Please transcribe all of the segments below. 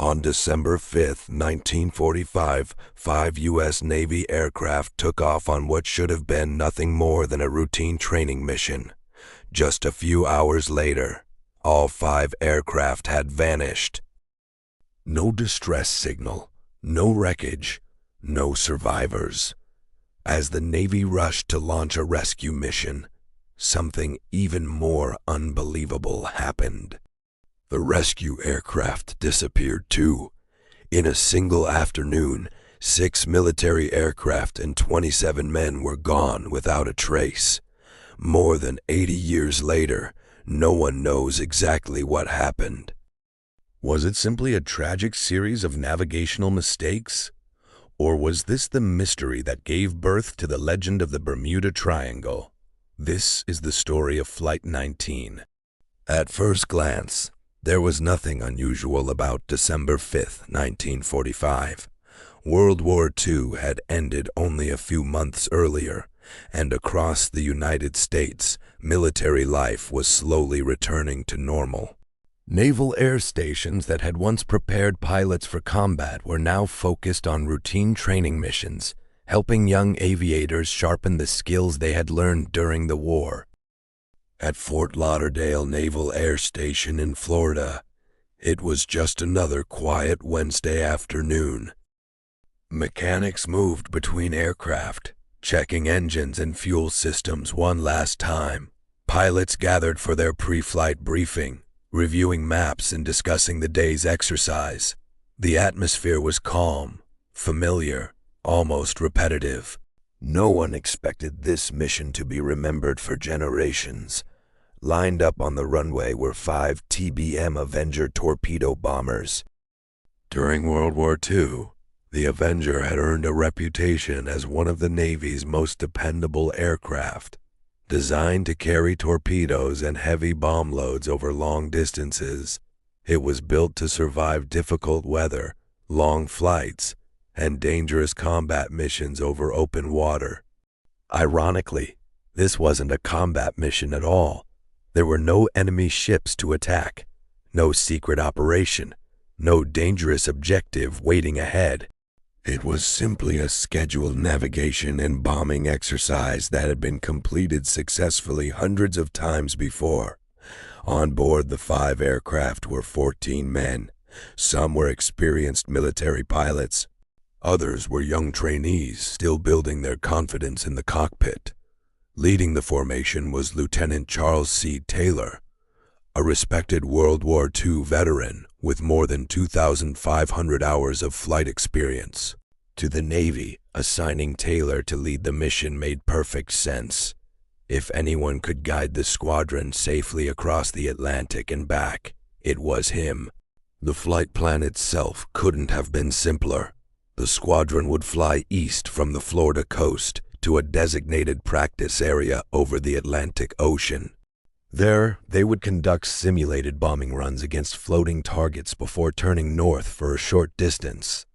On December 5, 1945, 5 U.S. Navy aircraft took off on what should have been nothing more than a routine training mission. Just a few hours later, all 5 aircraft had vanished. No distress signal, no wreckage, no survivors. As the Navy rushed to launch a rescue mission, something even more unbelievable happened. The rescue aircraft disappeared too. In a single afternoon, 6 military aircraft and 27 men were gone without a trace. More than 80 years later, no one knows exactly what happened. Was it simply a tragic series of navigational mistakes? Or was this the mystery that gave birth to the legend of the Bermuda Triangle? This is the story of Flight 19. At first glance, there was nothing unusual about December 5, 1945. World War II had ended only a few months earlier, and across the United States, military life was slowly returning to normal. Naval air stations that had once prepared pilots for combat were now focused on routine training missions, helping young aviators sharpen the skills they had learned during the war. At Fort Lauderdale Naval Air Station in Florida, it was just another quiet Wednesday afternoon. Mechanics moved between aircraft, checking engines and fuel systems one last time. Pilots gathered for their pre-flight briefing, reviewing maps and discussing the day's exercise. The atmosphere was calm, familiar, almost repetitive. No one expected this mission to be remembered for generations. Lined up on the runway were 5 TBM Avenger torpedo bombers. During World War II, the Avenger had earned a reputation as one of the Navy's most dependable aircraft. Designed to carry torpedoes and heavy bomb loads over long distances, it was built to survive difficult weather, long flights, and dangerous combat missions over open water. Ironically, this wasn't a combat mission at all. There were no enemy ships to attack, no secret operation, no dangerous objective waiting ahead. It was simply a scheduled navigation and bombing exercise that had been completed successfully hundreds of times before. On board the 5 aircraft were 14 men. Some were experienced military pilots. Others were young trainees still building their confidence in the cockpit. Leading the formation was Lieutenant Charles C. Taylor, a respected World War II veteran with more than 2,500 hours of flight experience. To the Navy, assigning Taylor to lead the mission made perfect sense. If anyone could guide the squadron safely across the Atlantic and back, it was him. The flight plan itself couldn't have been simpler. The squadron would fly east from the Florida coast to a designated practice area over the Atlantic Ocean. There, they would conduct simulated bombing runs against floating targets before turning north for a short distance.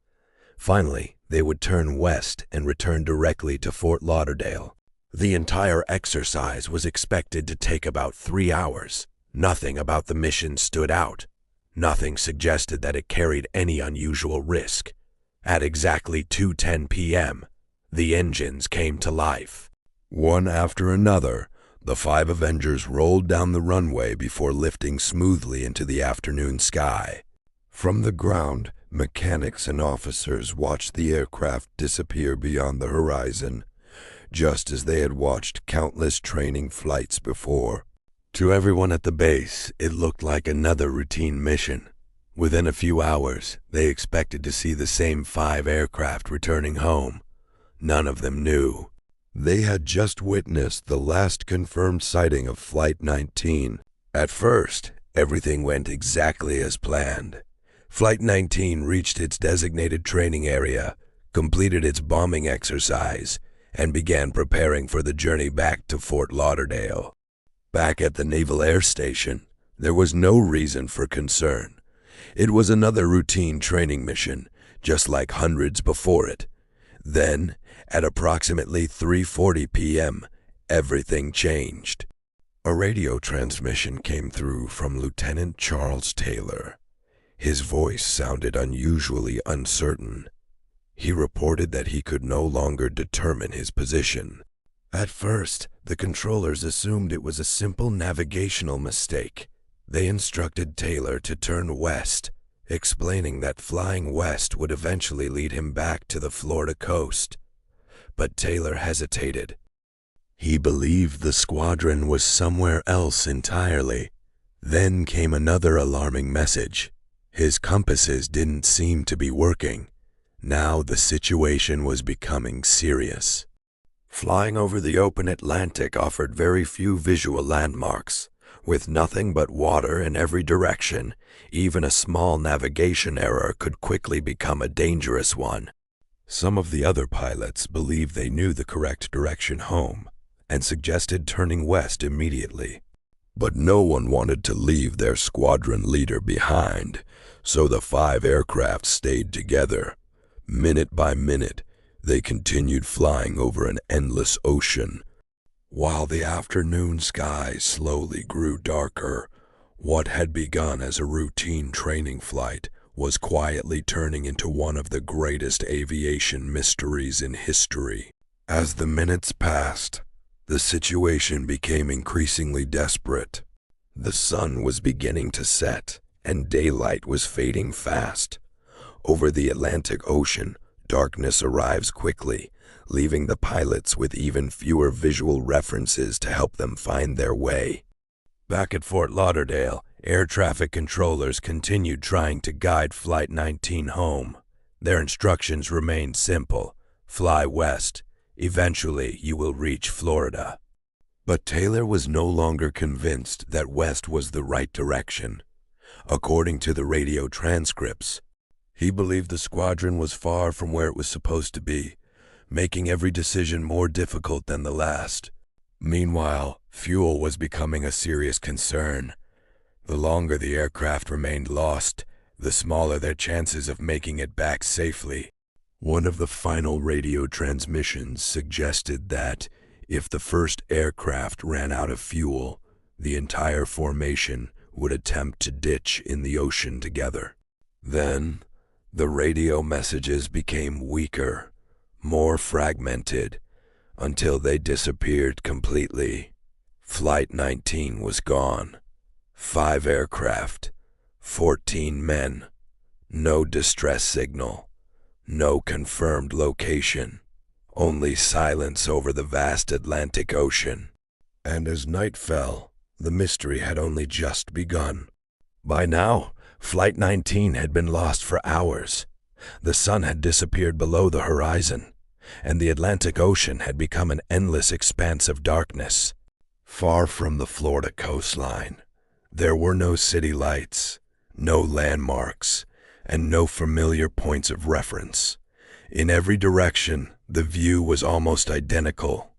Finally, they would turn west and return directly to Fort Lauderdale. The entire exercise was expected to take about 3 hours. Nothing about the mission stood out. Nothing suggested that it carried any unusual risk. At exactly 2:10 p.m., the engines came to life. One after another, the 5 Avengers rolled down the runway before lifting smoothly into the afternoon sky. From the ground, mechanics and officers watched the aircraft disappear beyond the horizon, just as they had watched countless training flights before. To everyone at the base, it looked like another routine mission. Within a few hours, they expected to see the same 5 aircraft returning home. None of them knew. They had just witnessed the last confirmed sighting of Flight 19. At first, everything went exactly as planned. Flight 19 reached its designated training area, completed its bombing exercise, and began preparing for the journey back to Fort Lauderdale. Back at the Naval Air Station, there was no reason for concern. It was another routine training mission, just like hundreds before it. Then, at approximately 3:40 p.m., everything changed. A radio transmission came through from Lieutenant Charles Taylor. His voice sounded unusually uncertain. He reported that he could no longer determine his position. At first, the controllers assumed it was a simple navigational mistake. They instructed Taylor to turn west, explaining that flying west would eventually lead him back to the Florida coast. But Taylor hesitated. He believed the squadron was somewhere else entirely. Then came another alarming message. His compasses didn't seem to be working. Now the situation was becoming serious. Flying over the open Atlantic offered very few visual landmarks. With nothing but water in every direction, even a small navigation error could quickly become a dangerous one. Some of the other pilots believed they knew the correct direction home and suggested turning west immediately. But no one wanted to leave their squadron leader behind, so the 5 aircraft stayed together. Minute by minute, they continued flying over an endless ocean. While the afternoon sky slowly grew darker, what had begun as a routine training flight was quietly turning into one of the greatest aviation mysteries in history. As the minutes passed, the situation became increasingly desperate. The sun was beginning to set, and daylight was fading fast. Over the Atlantic Ocean, darkness arrives quickly, leaving the pilots with even fewer visual references to help them find their way. Back at Fort Lauderdale, air traffic controllers continued trying to guide Flight 19 home. Their instructions remained simple: fly west. Eventually, you will reach Florida. But Taylor was no longer convinced that west was the right direction. According to the radio transcripts, he believed the squadron was far from where it was supposed to be, making every decision more difficult than the last. Meanwhile, fuel was becoming a serious concern. The longer the aircraft remained lost, the smaller their chances of making it back safely. One of the final radio transmissions suggested that if the first aircraft ran out of fuel, the entire formation would attempt to ditch in the ocean together. Then, the radio messages became weaker, more fragmented, until they disappeared completely. Flight 19 was gone. 5 aircraft, 14 men, no distress signal, no confirmed location, only silence over the vast Atlantic Ocean. And as night fell, the mystery had only just begun. By now, Flight 19 had been lost for hours. The sun had disappeared below the horizon, and the Atlantic Ocean had become an endless expanse of darkness. Far from the Florida coastline, there were no city lights, no landmarks, and no familiar points of reference. In every direction, the view was almost identical.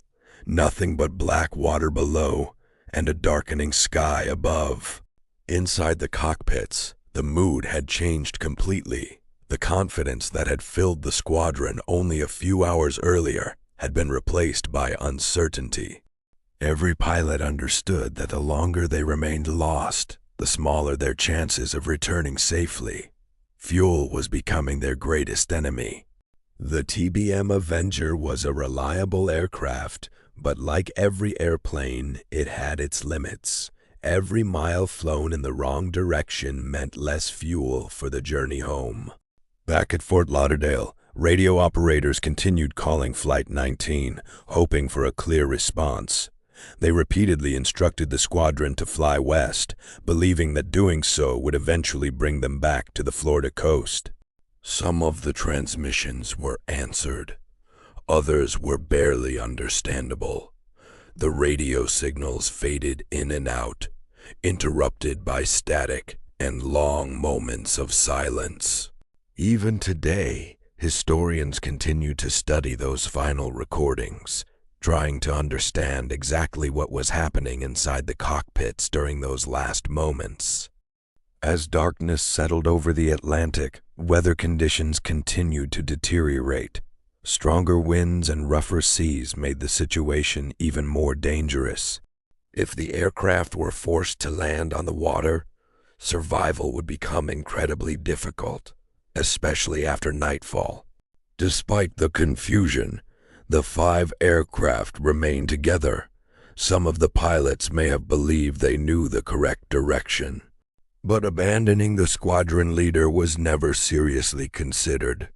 Nothing but black water below and a darkening sky above. Inside the cockpits, the mood had changed completely. The confidence that had filled the squadron only a few hours earlier had been replaced by uncertainty. Every pilot understood that the longer they remained lost, the smaller their chances of returning safely. Fuel was becoming their greatest enemy. The TBM Avenger was a reliable aircraft, but like every airplane, it had its limits. Every mile flown in the wrong direction meant less fuel for the journey home. Back at Fort Lauderdale, radio operators continued calling Flight 19, hoping for a clear response. They repeatedly instructed the squadron to fly west, believing that doing so would eventually bring them back to the Florida coast. Some of the transmissions were answered. Others were barely understandable. The radio signals faded in and out, interrupted by static and long moments of silence. Even today, historians continue to study those final recordings, trying to understand exactly what was happening inside the cockpits during those last moments. As darkness settled over the Atlantic, weather conditions continued to deteriorate. Stronger winds and rougher seas made the situation even more dangerous. If the aircraft were forced to land on the water, survival would become incredibly difficult, especially after nightfall. Despite the confusion, the 5 aircraft remained together. Some of the pilots may have believed they knew the correct direction, but abandoning the squadron leader was never seriously considered.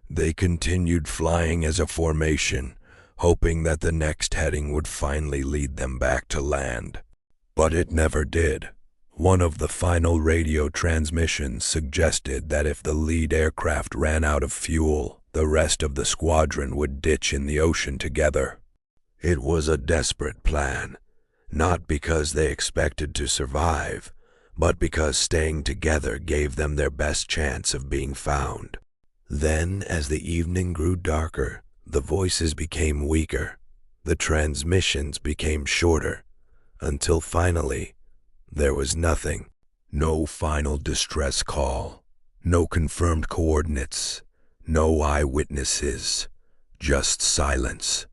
They continued flying as a formation, hoping that the next heading would finally lead them back to land. But it never did. One of the final radio transmissions suggested that if the lead aircraft ran out of fuel, the rest of the squadron would ditch in the ocean together. It was a desperate plan, not because they expected to survive, but because staying together gave them their best chance of being found. Then, as the evening grew darker, the voices became weaker, the transmissions became shorter, until finally, there was nothing. No final distress call, no confirmed coordinates, no eyewitnesses, just silence.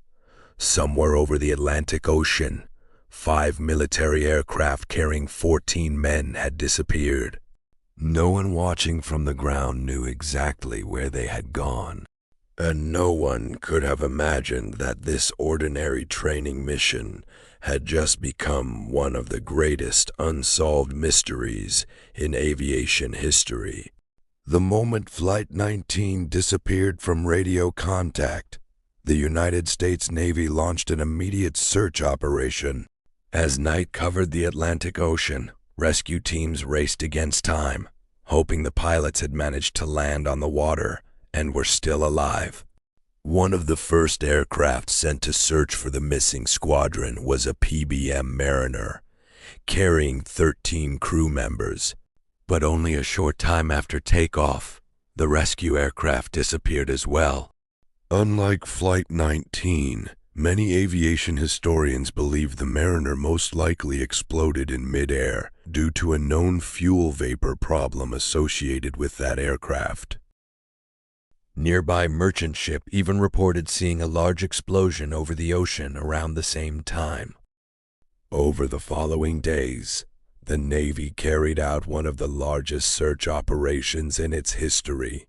Somewhere over the Atlantic Ocean, 5 military aircraft carrying 14 men had disappeared. No one watching from the ground knew exactly where they had gone, and no one could have imagined that this ordinary training mission had just become one of the greatest unsolved mysteries in aviation history. The moment Flight 19 disappeared from radio contact, the United States Navy launched an immediate search operation. As night covered the Atlantic Ocean, rescue teams raced against time, hoping the pilots had managed to land on the water and were still alive. One of the first aircraft sent to search for the missing squadron was a PBM Mariner, carrying 13 crew members. But only a short time after takeoff, the rescue aircraft disappeared as well. Unlike Flight 19, many aviation historians believe the Mariner most likely exploded in midair due to a known fuel vapor problem associated with that aircraft. Nearby merchant ship even reported seeing a large explosion over the ocean around the same time. Over the following days, the Navy carried out one of the largest search operations in its history.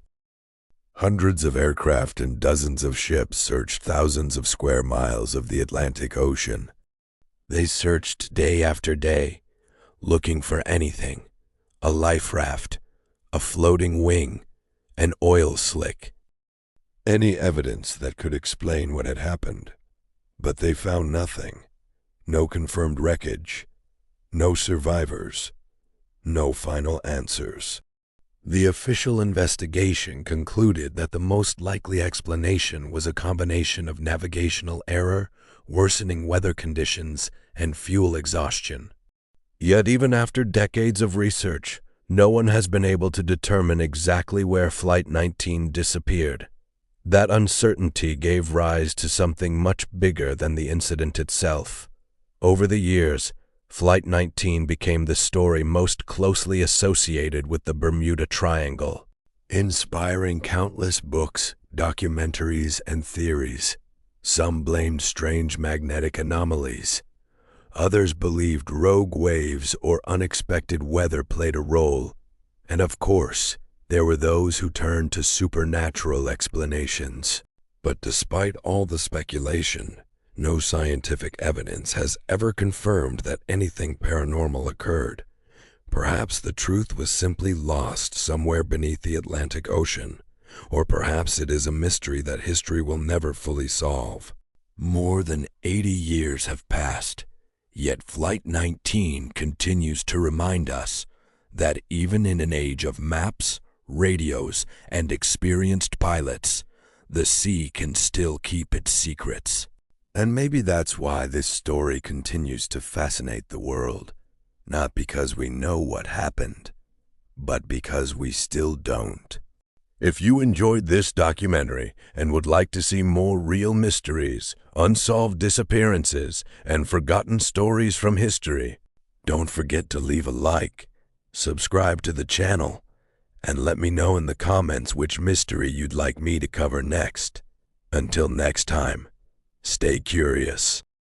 Hundreds of aircraft and dozens of ships searched thousands of square miles of the Atlantic Ocean. They searched day after day, looking for anything: a life raft, a floating wing, an oil slick, any evidence that could explain what had happened. But they found nothing. No confirmed wreckage, no survivors, no final answers. The official investigation concluded that the most likely explanation was a combination of navigational error, worsening weather conditions, and fuel exhaustion. Yet even after decades of research, no one has been able to determine exactly where Flight 19 disappeared. That uncertainty gave rise to something much bigger than the incident itself. Over the years, Flight 19 became the story most closely associated with the Bermuda Triangle, inspiring countless books, documentaries, and theories. Some blamed strange magnetic anomalies. Others believed rogue waves or unexpected weather played a role. And of course, there were those who turned to supernatural explanations. But despite all the speculation, no scientific evidence has ever confirmed that anything paranormal occurred. Perhaps the truth was simply lost somewhere beneath the Atlantic Ocean, or perhaps it is a mystery that history will never fully solve. More than 80 years have passed, yet Flight 19 continues to remind us that even in an age of maps, radios, and experienced pilots, the sea can still keep its secrets. And maybe that's why this story continues to fascinate the world, not because we know what happened, but because we still don't. If you enjoyed this documentary and would like to see more real mysteries, unsolved disappearances, and forgotten stories from history, don't forget to leave a like, subscribe to the channel, and let me know in the comments which mystery you'd like me to cover next. Until next time, stay curious.